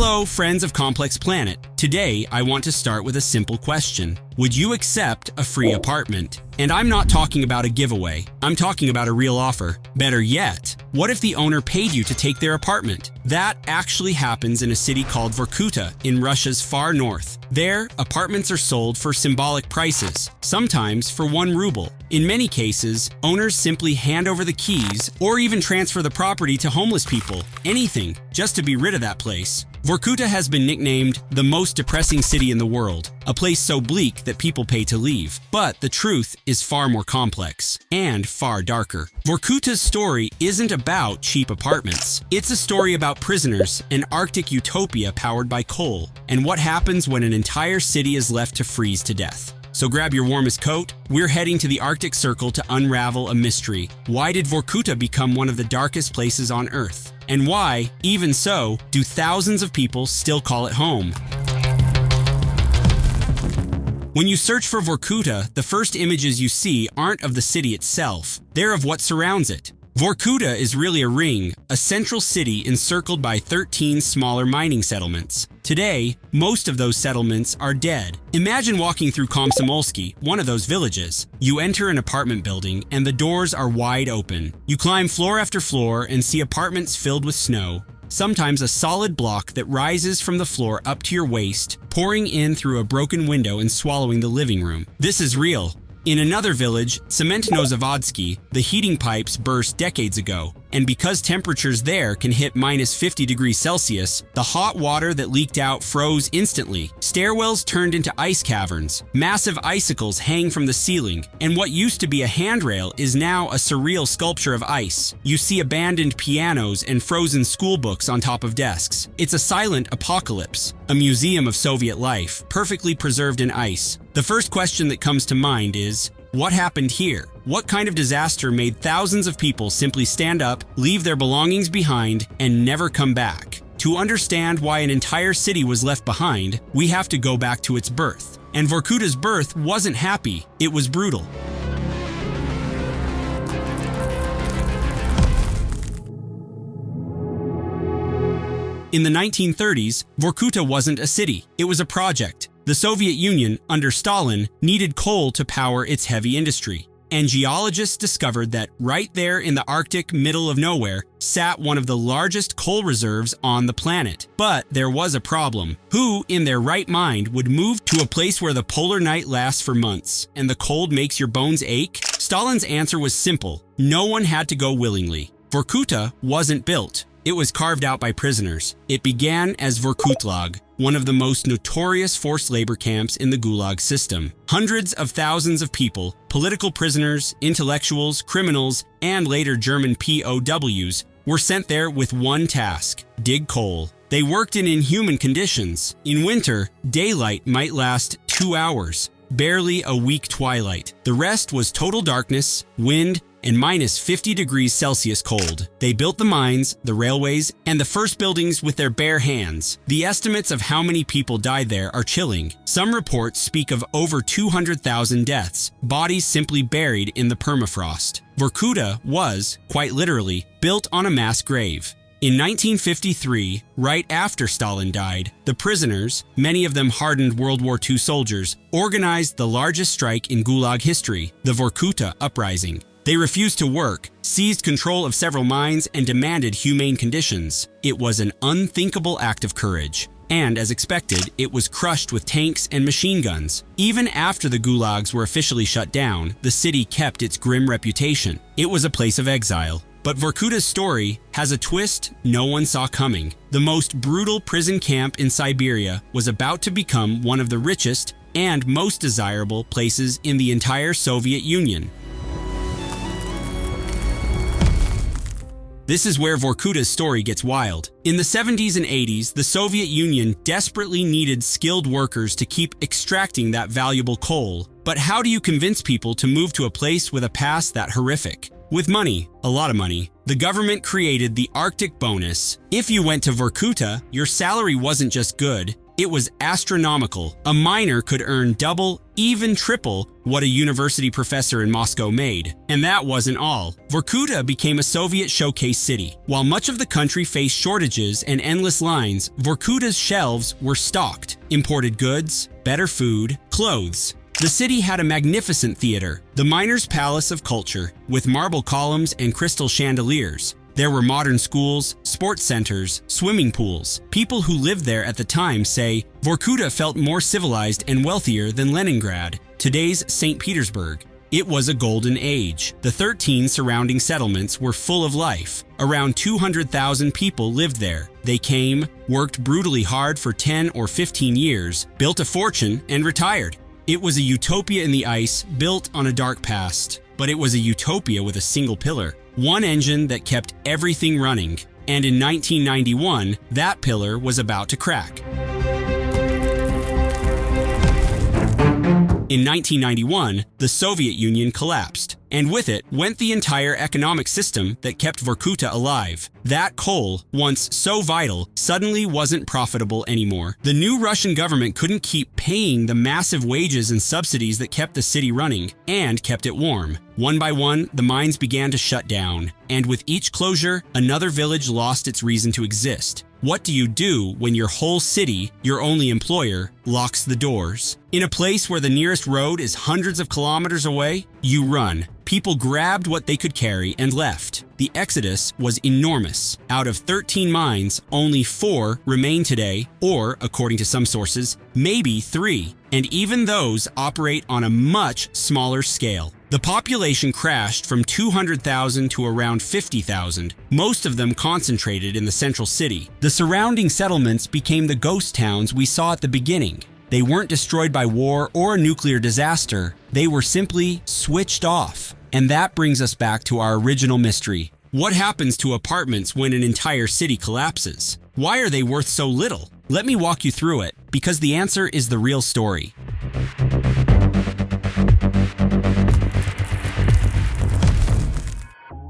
Hello, friends of Complex Planet. Today, I want to start with a simple question. Would you accept a free apartment? And I'm not talking about a giveaway. I'm talking about a real offer. Better yet, what if the owner paid you to take their apartment? That actually happens in a city called Vorkuta in Russia's far north. There, apartments are sold for symbolic prices, sometimes for 1 ruble. In many cases, owners simply hand over the keys or even transfer the property to homeless people. Anything, just to be rid of that place. Vorkuta has been nicknamed the most depressing city in the world, a place so bleak that people pay to leave. But the truth is far more complex and far darker. Vorkuta's story isn't about cheap apartments. It's a story about prisoners, an Arctic utopia powered by coal, and what happens when an entire city is left to freeze to death. So grab your warmest coat. We're heading to the Arctic Circle to unravel a mystery. Why did Vorkuta become one of the darkest places on Earth? And why, even so, do thousands of people still call it home? When you search for Vorkuta, the first images you see aren't of the city itself. They're of what surrounds it. Vorkuta is really a ring, a central city encircled by 13 smaller mining settlements. Today, most of those settlements are dead. Imagine walking through Komsomolsky, one of those villages. You enter an apartment building and the doors are wide open. You climb floor after floor and see apartments filled with snow, sometimes a solid block that rises from the floor up to your waist, pouring in through a broken window and swallowing the living room. This is real. In another village, Cementno-Zavodsky, the heating pipes burst decades ago, and because temperatures there can hit -50 degrees Celsius, the hot water that leaked out froze instantly. Stairwells turned into ice caverns, massive icicles hang from the ceiling, and what used to be a handrail is now a surreal sculpture of ice. You see abandoned pianos and frozen school books on top of desks. It's a silent apocalypse, a museum of Soviet life, perfectly preserved in ice. The first question that comes to mind is, what happened here? What kind of disaster made thousands of people simply stand up, leave their belongings behind, and never come back? To understand why an entire city was left behind, we have to go back to its birth. And Vorkuta's birth wasn't happy, it was brutal. In the 1930s, Vorkuta wasn't a city, it was a project. The Soviet Union, under Stalin, needed coal to power its heavy industry. And geologists discovered that right there in the Arctic middle of nowhere sat one of the largest coal reserves on the planet. But there was a problem. Who, in their right mind, would move to a place where the polar night lasts for months and the cold makes your bones ache? Stalin's answer was simple. No one had to go willingly. Vorkuta wasn't built. It was carved out by prisoners. It began as Vorkutlag, one of the most notorious forced labor camps in the Gulag system. Hundreds of thousands of people, political prisoners, intellectuals, criminals, and later German POWs, were sent there with one task: dig coal. They worked in inhuman conditions. In winter, daylight might last 2 hours, barely a weak twilight. The rest was total darkness, wind, and -50 degrees Celsius cold. They built the mines, the railways, and the first buildings with their bare hands. The estimates of how many people died there are chilling. Some reports speak of over 200,000 deaths, bodies simply buried in the permafrost. Vorkuta was, quite literally, built on a mass grave. In 1953, right after Stalin died, the prisoners, many of them hardened World War II soldiers, organized the largest strike in Gulag history, the Vorkuta Uprising. They refused to work, seized control of several mines, and demanded humane conditions. It was an unthinkable act of courage. And as expected, it was crushed with tanks and machine guns. Even after the gulags were officially shut down, the city kept its grim reputation. It was a place of exile. But Vorkuta's story has a twist no one saw coming. The most brutal prison camp in Siberia was about to become one of the richest and most desirable places in the entire Soviet Union. This is where Vorkuta's story gets wild. In the 70s and 80s, the Soviet Union desperately needed skilled workers to keep extracting that valuable coal. But how do you convince people to move to a place with a past that horrific? With money, a lot of money, the government created the Arctic bonus. If you went to Vorkuta, your salary wasn't just good, it was astronomical. A miner could earn double, even triple what a university professor in Moscow made. And that wasn't all. Vorkuta became a Soviet showcase city. While much of the country faced shortages and endless lines, Vorkuta's shelves were stocked. Imported goods, better food, clothes. The city had a magnificent theater, the Miners' Palace of Culture, with marble columns and crystal chandeliers. There were modern schools, sports centers, swimming pools. People who lived there at the time say Vorkuta felt more civilized and wealthier than Leningrad, today's St. Petersburg. It was a golden age. The 13 surrounding settlements were full of life. Around 200,000 people lived there. They came, worked brutally hard for 10 or 15 years, built a fortune, and retired. It was a utopia in the ice, built on a dark past. But it was a utopia with a single pillar. One engine that kept everything running. And in 1991, that pillar was about to crack. In 1991, the Soviet Union collapsed, and with it went the entire economic system that kept Vorkuta alive. That coal, once so vital, suddenly wasn't profitable anymore. The new Russian government couldn't keep paying the massive wages and subsidies that kept the city running and kept it warm. One by one, the mines began to shut down, and with each closure, another village lost its reason to exist. What do you do when your whole city, your only employer, locks the doors? In a place where the nearest road is hundreds of kilometers away, you run. People grabbed what they could carry and left. The exodus was enormous. Out of 13 mines, only 4 remain today, or, according to some sources, maybe 3. And even those operate on a much smaller scale. The population crashed from 200,000 to around 50,000, most of them concentrated in the central city. The surrounding settlements became the ghost towns we saw at the beginning. They weren't destroyed by war or a nuclear disaster. They were simply switched off. And that brings us back to our original mystery. What happens to apartments when an entire city collapses? Why are they worth so little? Let me walk you through it, because the answer is the real story.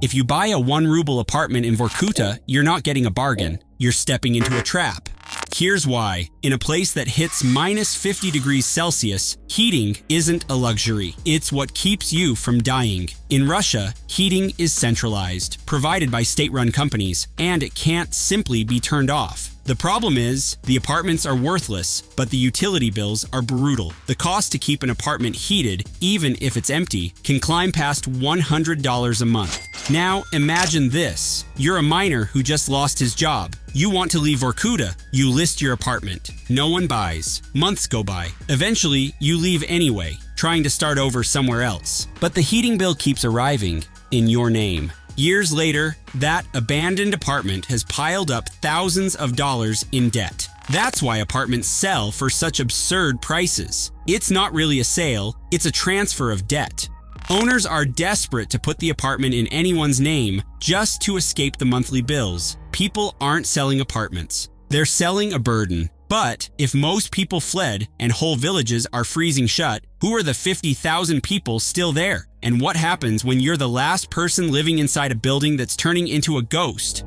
If you buy a 1 ruble apartment in Vorkuta, you're not getting a bargain. You're stepping into a trap. Here's why. In a place that hits minus 50 degrees Celsius, heating isn't a luxury. It's what keeps you from dying. In Russia, heating is centralized, provided by state-run companies, and it can't simply be turned off. The problem is, the apartments are worthless, but the utility bills are brutal. The cost to keep an apartment heated, even if it's empty, can climb past $100 a month. Now, imagine this. You're a miner who just lost his job. You want to leave Vorkuta. You list your apartment. No one buys. Months go by. Eventually, you leave anyway, trying to start over somewhere else. But the heating bill keeps arriving in your name. Years later, that abandoned apartment has piled up thousands of dollars in debt. That's why apartments sell for such absurd prices. It's not really a sale, it's a transfer of debt. Owners are desperate to put the apartment in anyone's name just to escape the monthly bills. People aren't selling apartments. They're selling a burden. But if most people fled and whole villages are freezing shut, who are the 50,000 people still there? And what happens when you're the last person living inside a building that's turning into a ghost?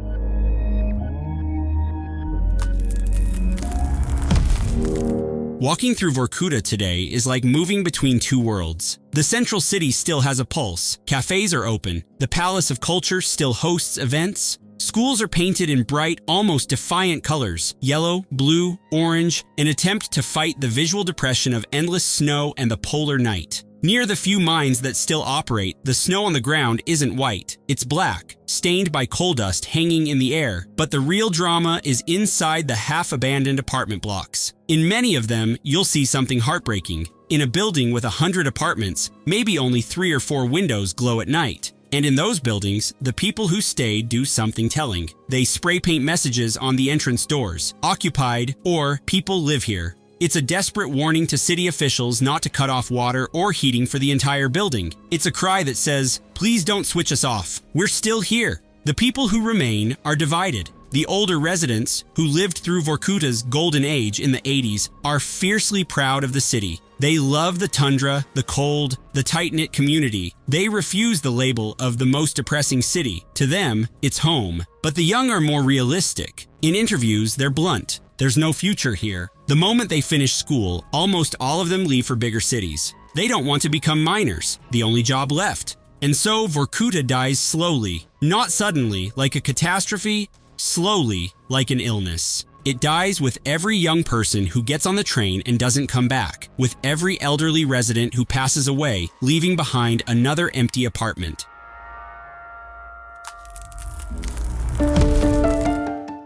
Walking through Vorkuta today is like moving between two worlds. The central city still has a pulse. Cafes are open. The Palace of Culture still hosts events. Schools are painted in bright, almost defiant colors, yellow, blue, orange, an attempt to fight the visual depression of endless snow and the polar night. Near the few mines that still operate, the snow on the ground isn't white. It's black, stained by coal dust hanging in the air. But the real drama is inside the half-abandoned apartment blocks. In many of them, you'll see something heartbreaking. In a building with 100 apartments, maybe only 3 or 4 windows glow at night. And in those buildings, the people who stay do something telling. They spray paint messages on the entrance doors, occupied or people live here. It's a desperate warning to city officials not to cut off water or heating for the entire building. It's a cry that says, please don't switch us off. We're still here. The people who remain are divided. The older residents, who lived through Vorkuta's golden age in the 80s, are fiercely proud of the city. They love the tundra, the cold, the tight-knit community. They refuse the label of the most depressing city. To them, it's home. But the young are more realistic. In interviews, they're blunt. There's no future here. The moment they finish school, almost all of them leave for bigger cities. They don't want to become miners, the only job left. And so Vorkuta dies slowly, not suddenly like a catastrophe, slowly like an illness. It dies with every young person who gets on the train and doesn't come back, with every elderly resident who passes away, leaving behind another empty apartment.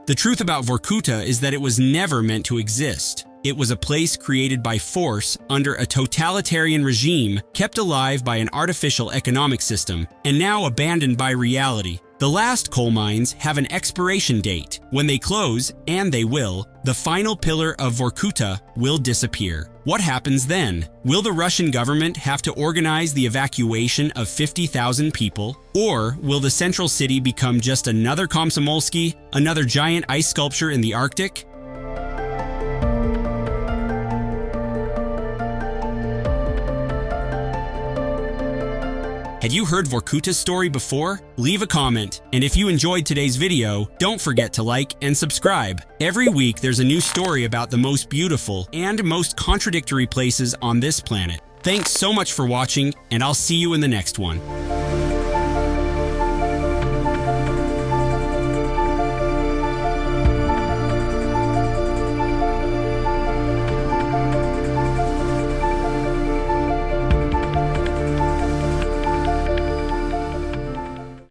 The truth about Vorkuta is that it was never meant to exist. It was a place created by force under a totalitarian regime, kept alive by an artificial economic system, and now abandoned by reality. The last coal mines have an expiration date. When they close, and they will, the final pillar of Vorkuta will disappear. What happens then? Will the Russian government have to organize the evacuation of 50,000 people? Or will the central city become just another Komsomolsky, another giant ice sculpture in the Arctic? Had you heard Vorkuta's story before? Leave a comment, and if you enjoyed today's video, don't forget to like and subscribe. Every week there's a new story about the most beautiful and most contradictory places on this planet. Thanks so much for watching, and I'll see you in the next one.